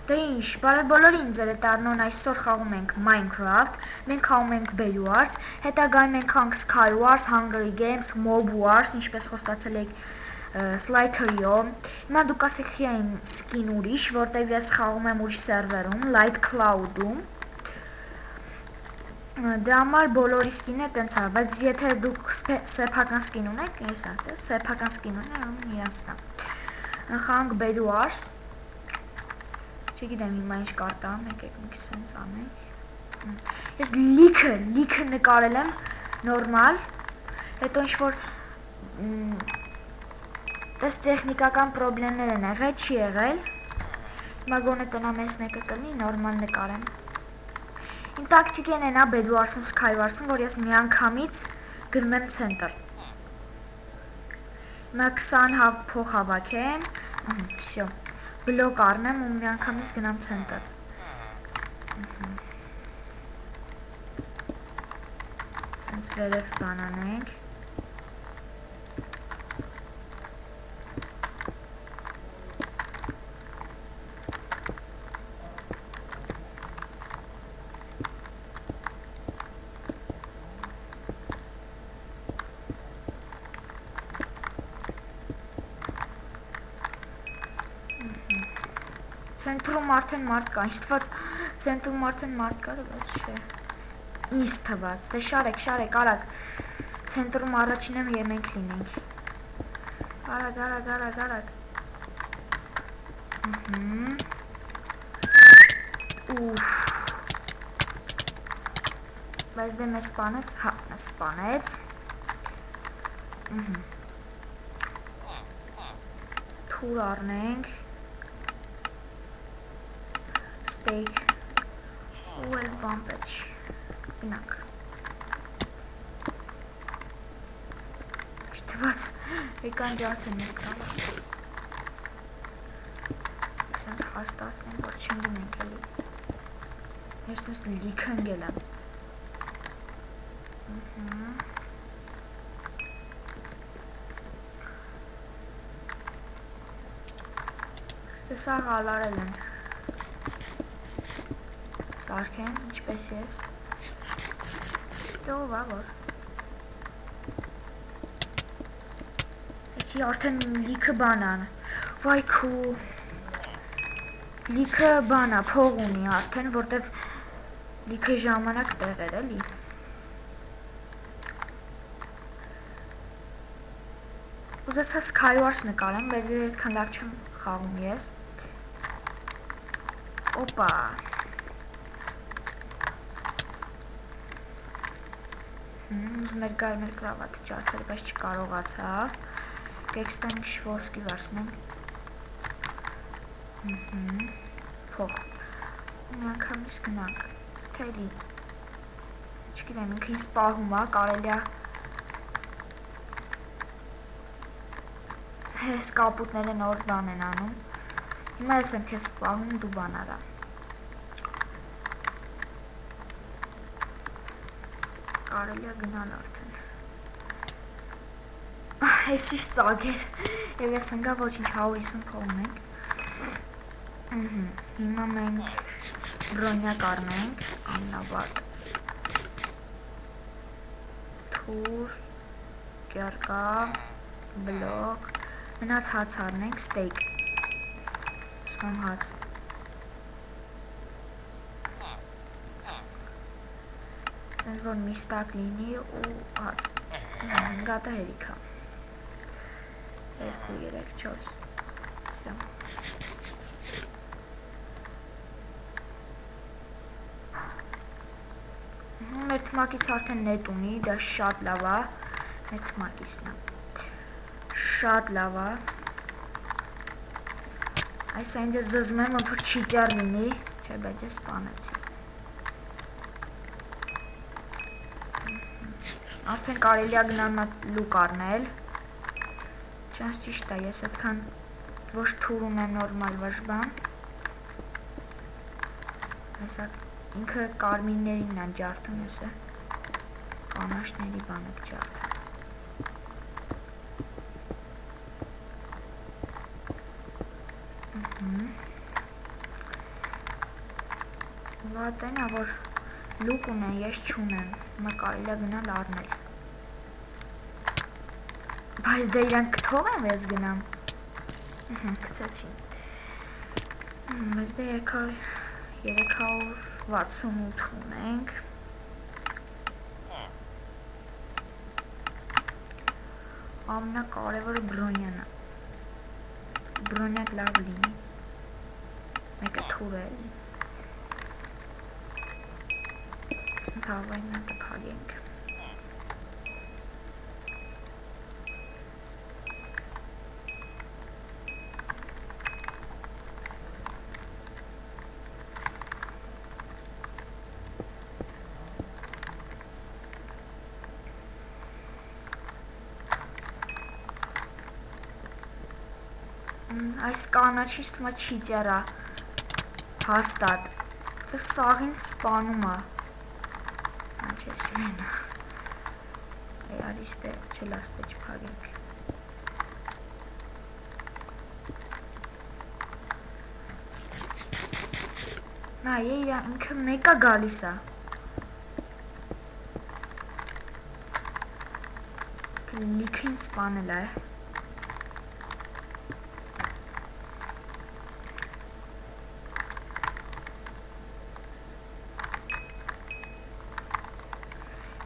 Դե ինչ, բարև բոլորին, ձեր հետ Արնոն, այսօր խաղում ենք Minecraft, մենք խաղում ենք Bed Wars, հետագայում մենք խաղանք Skywars, Hunger Games, Mob Wars, ինչպես խոստացել եք Slider-ով։ Հիմա դուք ասեք իմ skin ուրիշ, որտեղ ես խաղում եմ ուրիշ սերվերում, Light Cloud-ում։ Դրա համար բոլորի skin-ը տենց է, բայց եթե դուք սեփական skin ունեք, ես ասեմ, սեփական skin ունեք, իրանցն է։ Խաղանք Bed Wars։ Չգիտեմ հիմա ինչ կարտա, եկեք մի քիչ սենց անենք։ Ես լիքը նկարել եմ նորմալ, հետո ինչ-որ տես տեխնիկական պրոբլեմներ են եղել, չի եղել։ Հիմա գոնե տնամ ես մեկը կլինի, նորմալ նկարեմ։ Իմ տակտիկեն են Bed Wars-ում, Skywars-ում, որ ես միանգամից գրում եմ center։ Հիմա 20 փող հավաքեմ, всё։ Բլոկ առնեմ ու միանգամից գնամ center։ Սենց վերև բանանենք։ Ցենտրում արդեն մարդ կա, ինչ թված ցենտրում արդեն մարդ կա, բայց չէ։ Ինձ թված, դե շարեք, արագ։ Ցենտրում առաջին եմ եւ մենք լինենք։ Արագ։ Ուֆ։ Բայց դե մեզ սպանեց, հա, մեզ սպանեց։ Թուր առնենք։ Steak ու էլ բան պետք չի, գնանք։ Շտված, եկան ջարդեն ներկրավա։ Սենց հաստացնեմ, որ չնգնենք էլի։ Ես սենց լիքը ընգել եմ։ Ստեսա գալարել են։ Սարքեն, ինչպես ես։ Ստով ավոր։ Եսի արդեն լիքը բանան։ Վայ քու։ Լիքը բանա, փող ունի արդեն, որտև լիքը ժամանակ տեղեր էլի։ Ուզեցա Skywars նկարեմ, բայց այդքան լավ չեմ խաղում ես։ Օպա։ Մեր կրավատը ջարդել, բայց չկարողացա։ Կեքստան քիչ ոսկի վարսնենք։ Փող։ Միանգամից գնանք։ Թելի։ Չգիտեմ, ինքը ինձ պահում է, կարելի է։ Հես կապուտները նոր բան են անում։ Հիմա ես եմ քեզ պահում, դու բան արա։ Կարելի է գնալ արդեն։ Ես իշ ծագեր, և ես ընգա ոչինչ 150 փող ունենք։ Հիմա մենք բրոնյակ առնենք, ամնավատ։ Թուր, կյարկա, բլոկ, մնաց հաց առնենք, ստեյք։ Սում հաց։ Որ միստակ լինի ու հաց, գատա հերիքա, 2, 3, 4, սյա։ Մեր թմակից արդեն նետ ունի, դա շատ լավ է, մեր թմակիցն է, շատ լավ է, այս այն ձեզ զզում եմ, ոնց որ չիծյար լինի, չէ, բայց ես սպանեցի։ Արդեն կարելի է գնալ լուկ առնել։ Չանց ճիշտ է, ես այդքան ոչ թուր ունեմ նորմալ ոչ բան։ Հեսա ինքը կարմիրներին են ջարդում, ես է կանաշների բան եք ջարդում։ Վատենա, որ լուկ ունեն, ես չունեմ, մա կարելի է գնալ առնել։ Բայց դե իրանք կթողեմ ես գնամ։ Գցեցին։ Բայց դե 368 ունենք։ Ամենակարևորը բրոնյան է։ Բրոնյակ լավ լինի։ Մեկը թուրել։ Սենց հավային մեկը փագենք։ Այս կանաչից թվում է չիծերա հաստատ։ Դա սաղին սպանում է։ Անչես մենա։ Արիստե չլաստե չփագենք։ Նա ինքը մեկա գալիս է։ Լիքին սպանել է։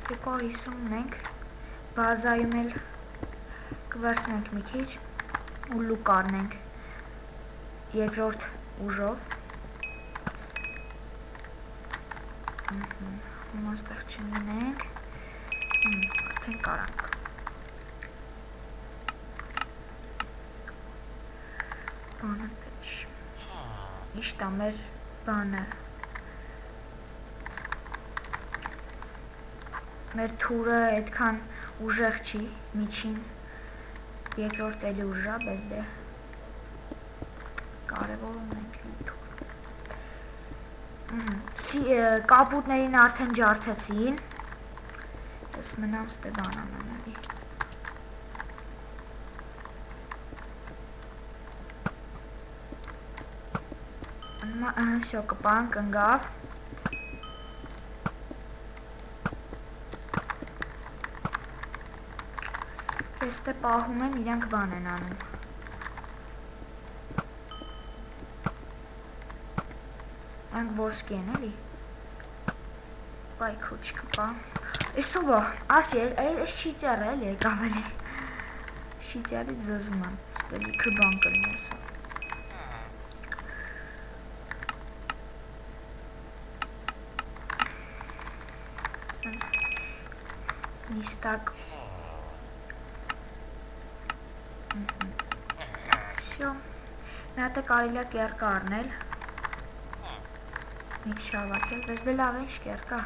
Եկո հիսում ունենք, բազայում էլ կվերցնենք մի քիչ ու լուկ առնենք երկրորդ ուժով։ Մաստեղ չմինենք, արդեն կարանք։ Բանը պեչ, իշտ է մեր բանը։ Մեր թուրը այդքան ուժեղ չի, միջին երկրորդ էլի ուժա, բայց դե կարևոր ունենք թուր։ Կապուտներին արդեն ջարդեցին, ես մնամ ստե բանանանալի։ Շո կպանք ընգավ։ Եստե պահում եմ, իրանք բան են անում։ Անք ոսկի են, էլի։ Բայ քուչ կպա։ Էսովա, ասի, այս շիծյարը էլի եկավ էլի։ Շիծյարից զզում եմ, ստելի կբան կլին էսա։ Սենց նիստակ Շո, մի հատ է կարելի է կերկա առնել, մի քիչ հավաքել, բայց դե լավ ինչ կերկա։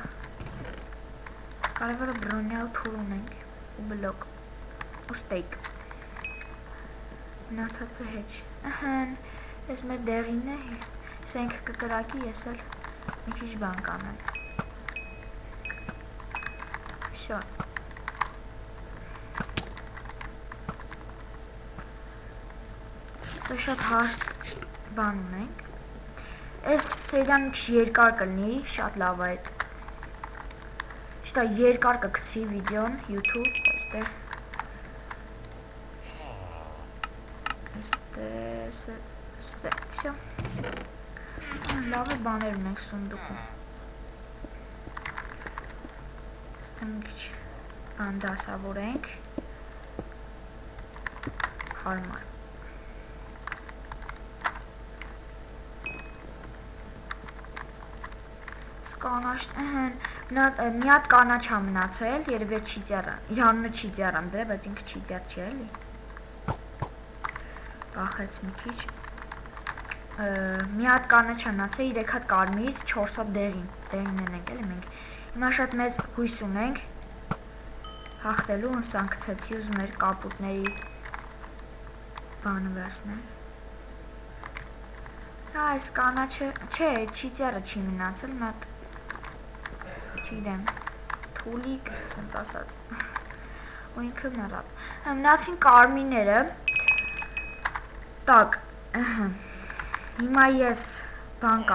Կարևորը բրոնյա ու թուր ունենք ու բլոկ ու ստեյք։ Մնացածը հեչ։ Ահեն, ես մեր դեղինն է, սենք կկրակի, ես էլ մի քիչ բան կանեմ։ Շո։ Սա շատ հաստ բան ունենք։ Այս սերիան քիչ երկար կլինի, շատ լավ է այդ։ Շտա երկար կգցի վիդեոն YouTube, այստե, всё։ Լավ է բաներ ունենք սունդուկում։ Այստե մի քիչ բան դասավորենք։ Հարմար։ Կանաչ, մի հատ կանաչ է մնացել, երևի չիծյարը, իր անունը չիծյար եմ դրել, բայց ինքը չիծյար չի էլի։ Կախեց մի քիչ։ Մի հատ կանաչ է մնացել, 3 հատ կարմիր, 4 հատ դեղին ենք էլի մենք։ Հիմա շատ մեծ հույս ունենք հաղթելու, ըսան գցեցի, ուզում էր կապուտների բանը վերցնել։ Այս կանաչը, չէ, չիծյարը չի մնացել, մի հատ չգիտեմ, թուլիկ, սենց ասած, ու ինքը մնարավ։ Մնացին կարմիրները, տակ, հիմա ես բան